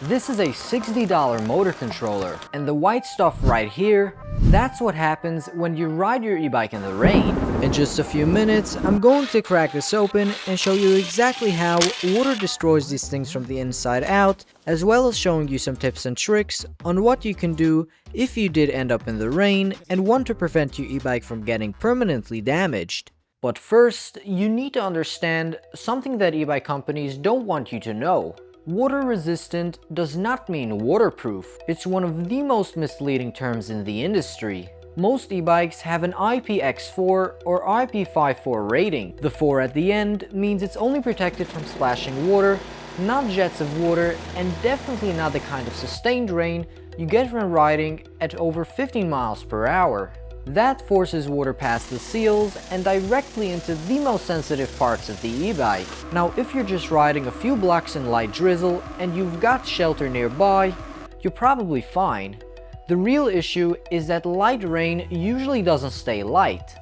This is a $60 motor controller, and the white stuff right here, that's what happens when you ride your e-bike in the rain. In just a few minutes, I'm going to crack this open and show you exactly how water destroys these things from the inside out, as well as showing you some tips and tricks on what you can do if you did end up in the rain and want to prevent your e-bike from getting permanently damaged. But first, you need to understand something that e-bike companies don't want you to know. Water resistant does not mean waterproof. It's one of the most misleading terms in the industry. Most e-bikes have an IPX4 or IP54 rating. The 4 at the end means it's only protected from splashing water, not jets of water, and definitely not the kind of sustained rain you get when riding at over 15 miles per hour. That forces water past the seals and directly into the most sensitive parts of the e-bike. Now, if you're just riding a few blocks in light drizzle and you've got shelter nearby, you're probably fine. The real issue is that light rain usually doesn't stay light.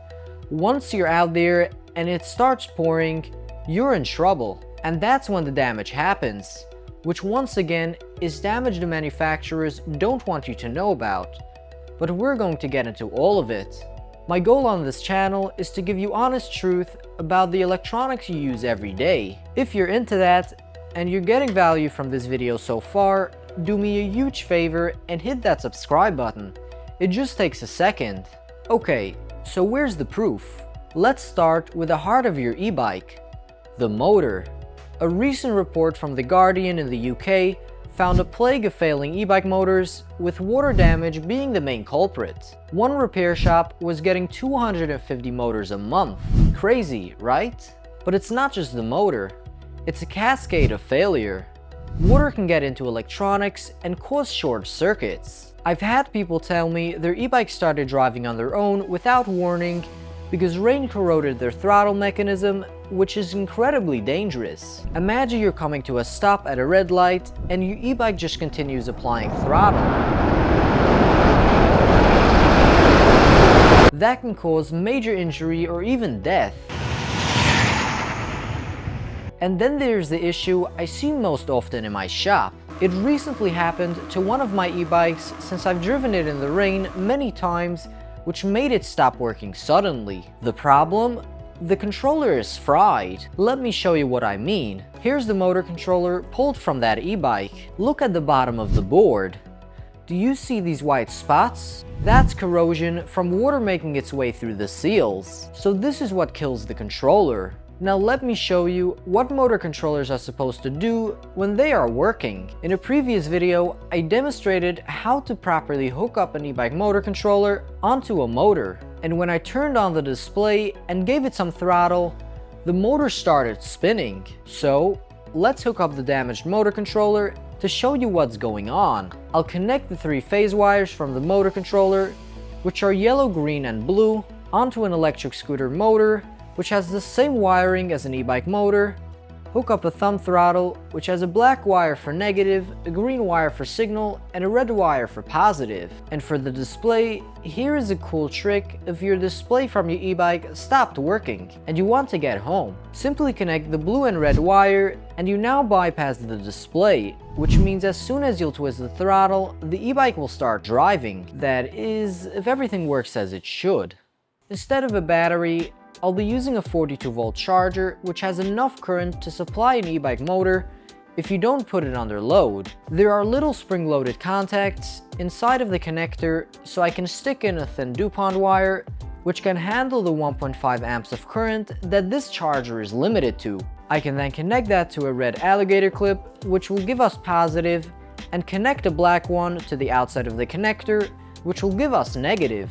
Once you're out there and it starts pouring, you're in trouble. And that's when the damage happens, which once again is damage the manufacturers don't want you to know about. But we're going to get into all of it. My goal on this channel is to give you honest truth about the electronics you use every day. If you're into that and you're getting value from this video so far, do me a huge favor and hit that subscribe button. It just takes a second. Okay, so where's the proof? Let's start with the heart of your e-bike, the motor. A recent report from The Guardian in the UK found a plague of failing e-bike motors, with water damage being the main culprit. One repair shop was getting 250 motors a month. Crazy, right? But it's not just the motor, it's a cascade of failure. Water can get into electronics and cause short circuits. I've had people tell me their e-bike started driving on their own without warning because rain corroded their throttle mechanism, which is incredibly dangerous. Imagine you're coming to a stop at a red light and your e-bike just continues applying throttle. That can cause major injury or even death. And then there's the issue I see most often in my shop. It recently happened to one of my e-bikes since I've driven it in the rain many times, which made it stop working suddenly. The problem? The controller is fried. Let me show you what I mean. Here's the motor controller pulled from that e-bike. Look at the bottom of the board. Do you see these white spots? That's corrosion from water making its way through the seals. So this is what kills the controller. Now let me show you what motor controllers are supposed to do when they are working. In a previous video, I demonstrated how to properly hook up an e-bike motor controller onto a motor. And when I turned on the display and gave it some throttle, the motor started spinning. So let's hook up the damaged motor controller to show you what's going on. I'll connect the 3 phase wires from the motor controller, which are yellow, green, and blue, onto an electric scooter motor, which has the same wiring as an e-bike motor, hook up a thumb throttle, which has a black wire for negative, a green wire for signal, and a red wire for positive. And for the display, here is a cool trick if your display from your e-bike stopped working and you want to get home. Simply connect the blue and red wire and you now bypass the display, which means as soon as you'll twist the throttle, the e-bike will start driving. That is, if everything works as it should. Instead of a battery, I'll be using a 42-volt charger, which has enough current to supply an e-bike motor if you don't put it under load. There are little spring-loaded contacts inside of the connector, so I can stick in a thin DuPont wire, which can handle the 1.5 amps of current that this charger is limited to. I can then connect that to a red alligator clip, which will give us positive, and connect a black one to the outside of the connector, which will give us negative.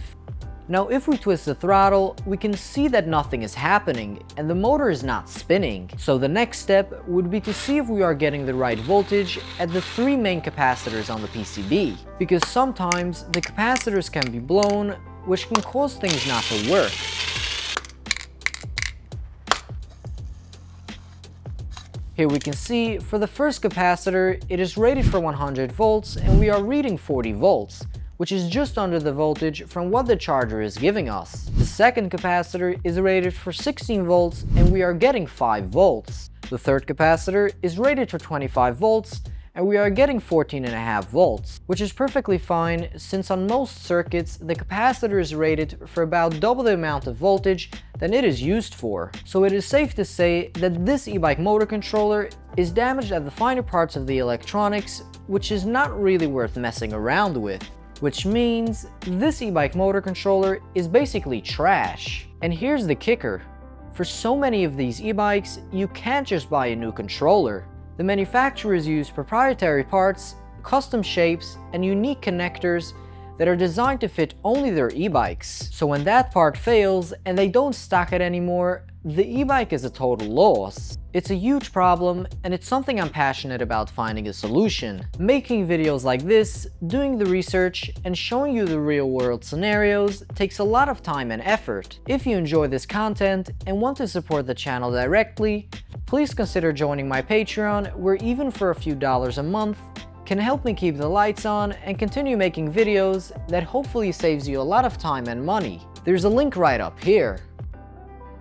Now if we twist the throttle, we can see that nothing is happening and the motor is not spinning. So the next step would be to see if we are getting the right voltage at the 3 main capacitors on the PCB. Because sometimes the capacitors can be blown, which can cause things not to work. Here we can see for the first capacitor, it is rated for 100 volts and we are reading 40 volts. Which is just under the voltage from what the charger is giving us. The second capacitor is rated for 16 volts and we are getting 5 volts. The third capacitor is rated for 25 volts and we are getting 14.5 volts, which is perfectly fine since on most circuits the capacitor is rated for about double the amount of voltage than it is used for. So it is safe to say that this e-bike motor controller is damaged at the finer parts of the electronics, which is not really worth messing around with. Which means this e-bike motor controller is basically trash. And here's the kicker. For so many of these e-bikes, you can't just buy a new controller. The manufacturers use proprietary parts, custom shapes, and unique connectors that are designed to fit only their e-bikes. So when that part fails and they don't stock it anymore, the e-bike is a total loss. It's a huge problem, and it's something I'm passionate about finding a solution. Making videos like this, doing the research, and showing you the real-world scenarios takes a lot of time and effort. If you enjoy this content and want to support the channel directly, please consider joining my Patreon, where even for a few dollars a month can help me keep the lights on and continue making videos that hopefully saves you a lot of time and money. There's a link right up here.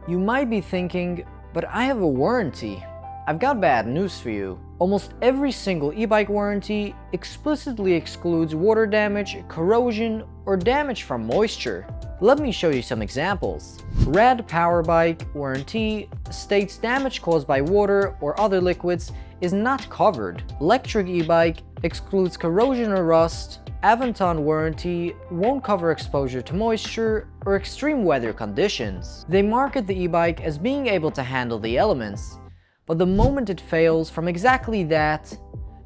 You might be thinking, but I have a warranty. I've got bad news for you. Almost every single e-bike warranty explicitly excludes water damage, corrosion, or damage from moisture. Let me show you some examples. Rad Power Bike warranty states damage caused by water or other liquids is not covered. Electric e-bike excludes corrosion or rust. Avanton warranty won't cover exposure to moisture or extreme weather conditions. They market the e-bike as being able to handle the elements, but the moment it fails from exactly that,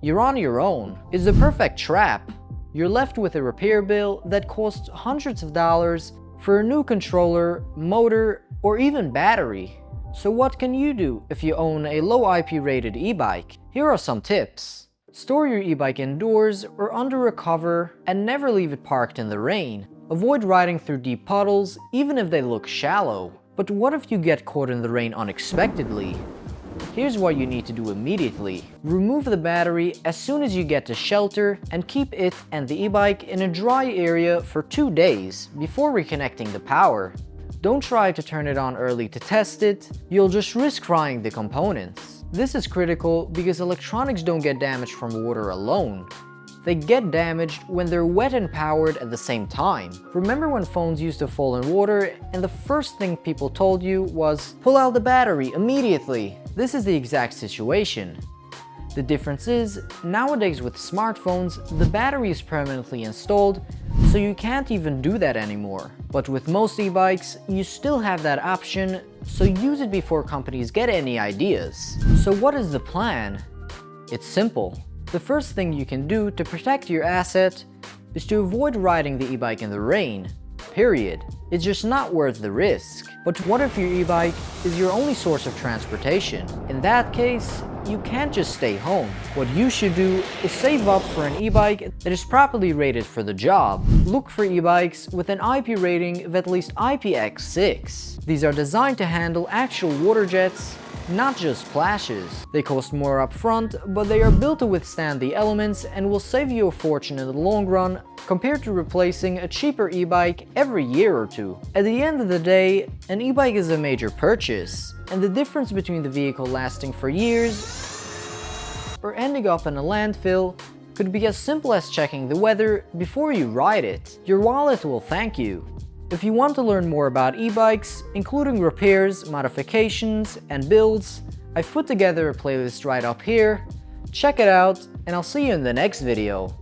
you're on your own. It's a perfect trap. You're left with a repair bill that costs hundreds of dollars for a new controller, motor, or even battery. So what can you do if you own a low IP rated e-bike? Here are some tips. Store your e-bike indoors or under a cover and never leave it parked in the rain. Avoid riding through deep puddles even if they look shallow. But what if you get caught in the rain unexpectedly? Here's what you need to do immediately. Remove the battery as soon as you get to shelter and keep it and the e-bike in a dry area for 2 days before reconnecting the power. Don't try to turn it on early to test it, you'll just risk frying the components. This is critical because electronics don't get damaged from water alone. They get damaged when they're wet and powered at the same time. Remember when phones used to fall in water and the first thing people told you was, pull out the battery immediately? This is the exact situation. The difference is, nowadays with smartphones, the battery is permanently installed, so you can't even do that anymore. But with most e-bikes, you still have that option, so use it before companies get any ideas. So what is the plan? It's simple. The first thing you can do to protect your asset is to avoid riding the e-bike in the rain. Period. It's just not worth the risk. But what if your e-bike is your only source of transportation? In that case, you can't just stay home. What you should do is save up for an e-bike that is properly rated for the job. Look for e-bikes with an IP rating of at least IPX6. These are designed to handle actual water jets, not just splashes. They cost more upfront, but they are built to withstand the elements and will save you a fortune in the long run compared to replacing a cheaper e-bike every year or two. At the end of the day, an e-bike is a major purchase, and the difference between the vehicle lasting for years or ending up in a landfill could be as simple as checking the weather before you ride it. Your wallet will thank you. If you want to learn more about e-bikes, including repairs, modifications, and builds, I've put together a playlist right up here. Check it out, and I'll see you in the next video.